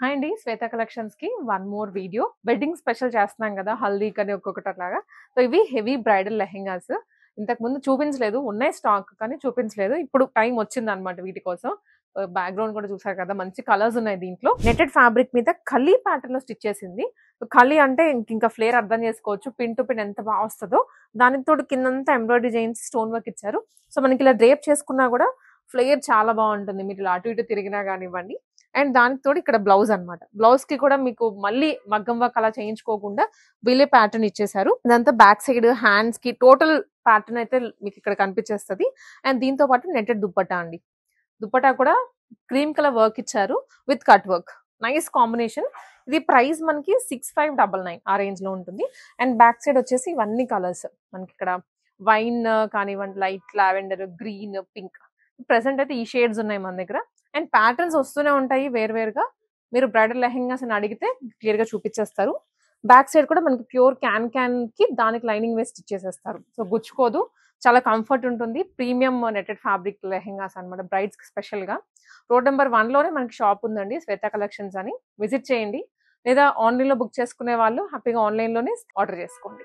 Hi అండి. శ్వేత కలెక్షన్స్‌కి one more video. Wedding special చేస్తున్నాం గదా! హల్దీకని ఒక్కొక్కటి అట్లాగా. సో, ఇవి హెవీ బ్రైడల్ లెహెంగాస్. ఇంతకుముందు చూపించలేదు. ఉన్నాయి స్టాక్ కానీ చూపించలేదు. ఇప్పుడు టైం వచ్చిందనమాట వీటి కోసం. బ్యాక్‌గ్రౌండ్ కూడా చూసారు కదా! మంచి కలర్స్ ఉన్నాయి దీంట్లో. నెట్టెడ్ ఫ్యాబ్రిక్ మీద కలీ ప్యాటర్న్‌లో స్టిచ్ చేసింది. కలీ అంటే ఇంకా ఫ్లేర్ అర్థం చేసుకోవచ్చు. పిన్ టు పిన్ ఎంత బాగా వస్తదో. దానికి తోడు కిందంతా ఎంబ్రాయిడరీ చేయించి స్టోన్ వర్క్ ఇచ్చారు. సో, మనకి ఇలా డ్రేప్ చేసుకున్నా కూడా ఫ్లేర్ చాలా బాగుంటుంది. మీరు ఇలా అటు ఇటు తిరిగినా గానివ్వండి. అండ్ దానికి తోడు ఇక్కడ బ్లౌజ్ అన్నమాట. బ్లౌజ్ కి కూడా మీకు మళ్ళీ మగ్గం వర్క్ అలా చేయించుకోకుండా వీళ్ళే ప్యాటర్న్ ఇచ్చేసారు. ఇదంతా బ్యాక్ సైడ్ హ్యాండ్స్ కి టోటల్ ప్యాటర్న్ అయితే మీకు ఇక్కడ కనిపించేస్తది. అండ్ దీంతో పాటు నెట్టెడ్ దుప్పట్టా అండి. దుప్పట్టా కూడా క్రీమ్ కలర్ వర్క్ ఇచ్చారు with cut work. Nice combination. ఇది ప్రైస్ మనకి 6599 ఆ రేంజ్ లో ఉంటుంది. అండ్ బ్యాక్ సైడ్ వచ్చేసి ఇవన్నీ కలర్స్ మనకి ఇక్కడ వైన్ కానివ్వండి, light lavender, green, pink. Present అయితే ఈ షేడ్స్ ఉన్నాయి మన దగ్గర. అండ్ ప్యాటర్న్స్ వస్తూనే ఉంటాయి వేరువేరుగా. మీరు బ్రైడల్ లెహెంగాస్ అని అడిగితే క్లియర్ గా చూపించేస్తారు. బ్యాక్ సైడ్ కూడా మనకి ప్యూర్ క్యాన్ కి దానికి లైనింగ్ వేసి స్టిచ్ చేసేస్తారు. సో గుచ్చుకోదు, చాలా కంఫర్ట్ ఉంటుంది. ప్రీమియం నెట్టెడ్ ఫ్యాబ్రిక్ లెహెంగాస్ అనమాట బ్రైడ్స్ కి స్పెషల్ గా. రోడ్ నెంబర్ 1 లోనే మనకి షాప్ ఉందండి, శ్వేత కలెక్షన్స్ అని. విజిట్ చేయండి. లేదా ఆన్లైన్ లో బుక్ చేసుకునే వాళ్ళు హ్యాపీగా ఆన్లైన్ లోనే ఆర్డర్ చేసుకోండి.